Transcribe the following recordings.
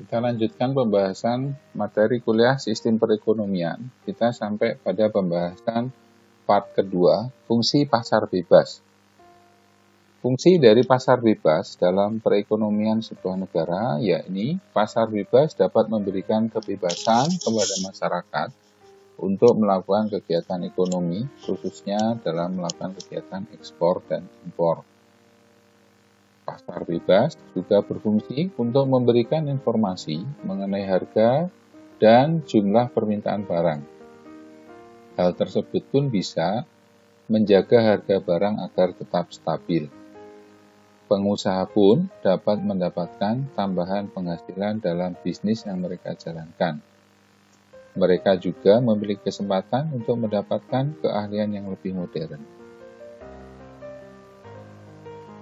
Kita lanjutkan pembahasan materi kuliah sistem perekonomian. Kita sampai pada pembahasan part kedua, fungsi pasar bebas. Fungsi dari pasar bebas dalam perekonomian sebuah negara, yakni pasar bebas dapat memberikan kebebasan kepada masyarakat untuk melakukan kegiatan ekonomi, khususnya dalam melakukan kegiatan ekspor dan impor. Pasar bebas juga berfungsi untuk memberikan informasi mengenai harga dan jumlah permintaan barang. Hal tersebut pun bisa menjaga harga barang agar tetap stabil. Pengusaha pun dapat mendapatkan tambahan penghasilan dalam bisnis yang mereka jalankan. Mereka juga memiliki kesempatan untuk mendapatkan keahlian yang lebih modern.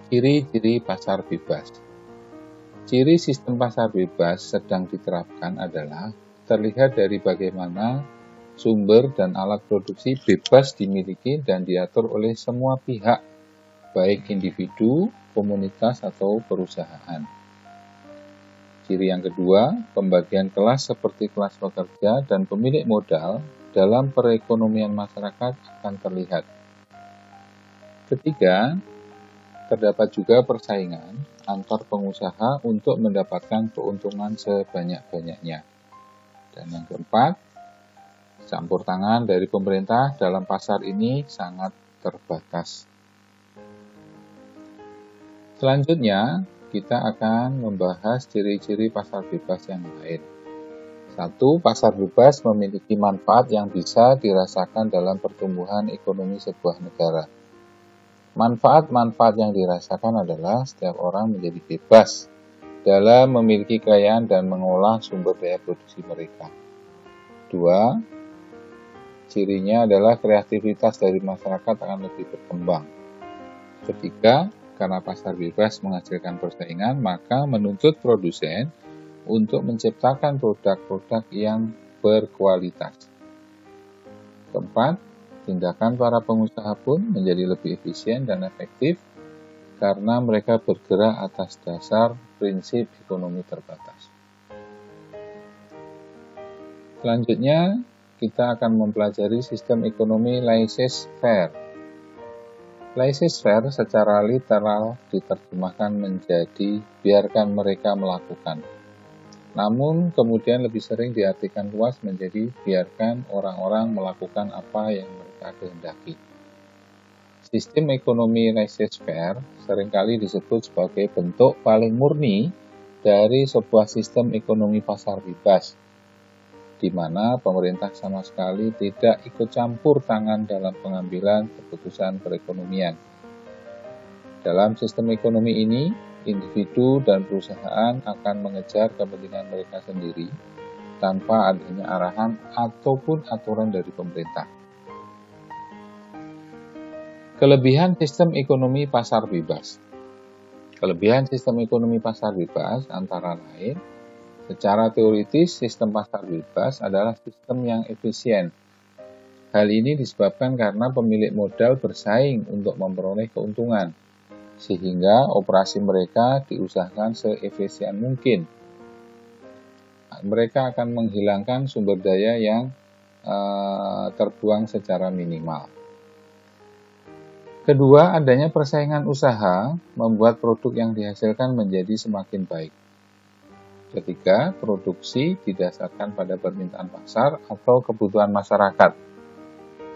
Ciri-ciri pasar bebas. Ciri sistem pasar bebas sedang diterapkan adalah terlihat dari bagaimana sumber dan alat produksi bebas dimiliki dan diatur oleh semua pihak, baik individu, komunitas, atau perusahaan. Ciri yang kedua, pembagian kelas seperti kelas pekerja dan pemilik modal dalam perekonomian masyarakat akan terlihat. Ketiga, terdapat juga persaingan antar pengusaha untuk mendapatkan keuntungan sebanyak-banyaknya. Dan yang keempat, campur tangan dari pemerintah dalam pasar ini sangat terbatas. Selanjutnya, kita akan membahas ciri-ciri pasar bebas yang lain. 1. Pasar bebas memiliki manfaat yang bisa dirasakan dalam pertumbuhan ekonomi sebuah negara. Manfaat-manfaat yang dirasakan adalah setiap orang menjadi bebas dalam memiliki kekayaan dan mengolah sumber daya produksi mereka. 2. Cirinya adalah kreativitas dari masyarakat akan lebih berkembang. Ketiga, karena pasar bebas menghasilkan persaingan, maka menuntut produsen untuk menciptakan produk-produk yang berkualitas. Keempat, tindakan para pengusaha pun menjadi lebih efisien dan efektif karena mereka bergerak atas dasar prinsip ekonomi terbatas. Selanjutnya, kita akan mempelajari sistem ekonomi laissez-faire. Laissez-faire secara literal diterjemahkan menjadi biarkan mereka melakukan. Namun, kemudian lebih sering diartikan luas menjadi biarkan orang-orang melakukan apa yang mereka kehendaki. Sistem ekonomi laissez-faire seringkali disebut sebagai bentuk paling murni dari sebuah sistem ekonomi pasar bebas, di mana pemerintah sama sekali tidak ikut campur tangan dalam pengambilan keputusan perekonomian. Dalam sistem ekonomi ini, individu dan perusahaan akan mengejar kepentingan mereka sendiri tanpa adanya arahan ataupun aturan dari pemerintah. Kelebihan sistem ekonomi pasar bebas. Kelebihan sistem ekonomi pasar bebas antara lain, secara teoritis sistem pasar bebas adalah sistem yang efisien. Hal ini disebabkan karena pemilik modal bersaing untuk memperoleh keuntungan, sehingga operasi mereka diusahakan seefisien mungkin. Mereka akan menghilangkan sumber daya yang terbuang secara minimal. Kedua, adanya persaingan usaha membuat produk yang dihasilkan menjadi semakin baik. Ketiga, produksi didasarkan pada permintaan pasar atau kebutuhan masyarakat,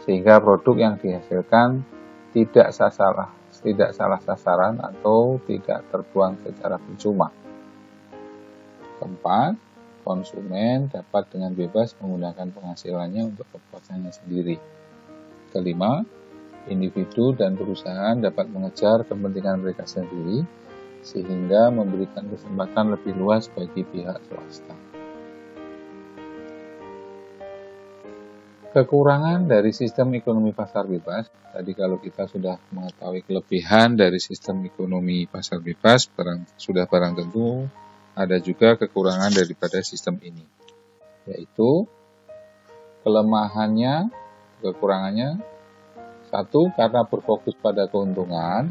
sehingga produk yang dihasilkan tidak salah sasaran atau tidak terbuang secara percuma. Keempat, konsumen dapat dengan bebas menggunakan penghasilannya untuk kepuasannya sendiri. Kelima, individu dan perusahaan dapat mengejar kepentingan mereka sendiri sehingga memberikan kesempatan lebih luas bagi pihak swasta. Kekurangan dari sistem ekonomi pasar bebas, tadi kalau kita sudah mengetahui kelebihan dari sistem ekonomi pasar bebas, sudah barang tentu ada juga kekurangan daripada sistem ini, yaitu kekurangannya, 1, karena berfokus pada keuntungan,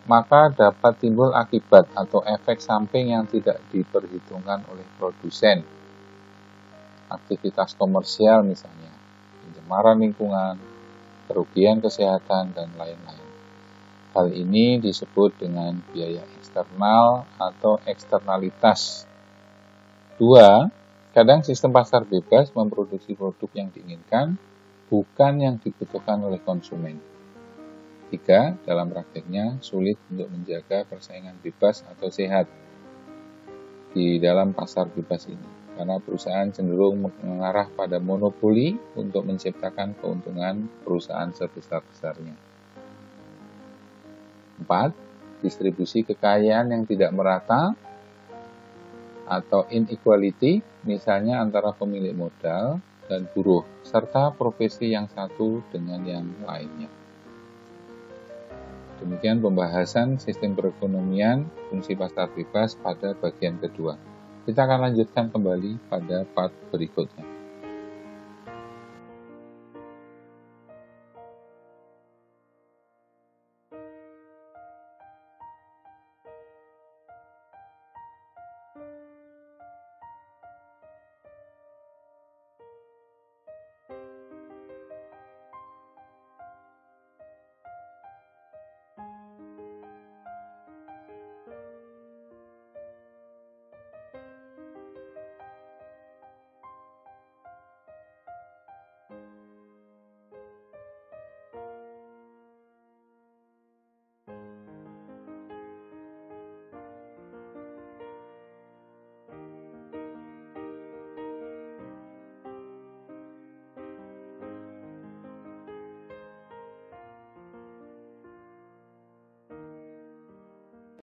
maka dapat timbul akibat atau efek samping yang tidak diperhitungkan oleh produsen. Aktivitas komersial misalnya, pencemaran lingkungan, kerugian kesehatan, dan lain-lain. Hal ini disebut dengan biaya eksternal atau eksternalitas. 2. Kadang sistem pasar bebas memproduksi produk yang diinginkan, bukan yang dibutuhkan oleh konsumen. 3. Dalam prakteknya sulit untuk menjaga persaingan bebas atau sehat di dalam pasar bebas ini, karena perusahaan cenderung mengarah pada monopoli untuk menciptakan keuntungan perusahaan sebesar-besarnya. 4. Distribusi kekayaan yang tidak merata atau inequality, misalnya antara pemilik modal dan buruh, serta profesi yang satu dengan yang lainnya. Demikian pembahasan sistem perekonomian fungsi pasar bebas pada bagian kedua. Kita akan lanjutkan kembali pada part berikutnya.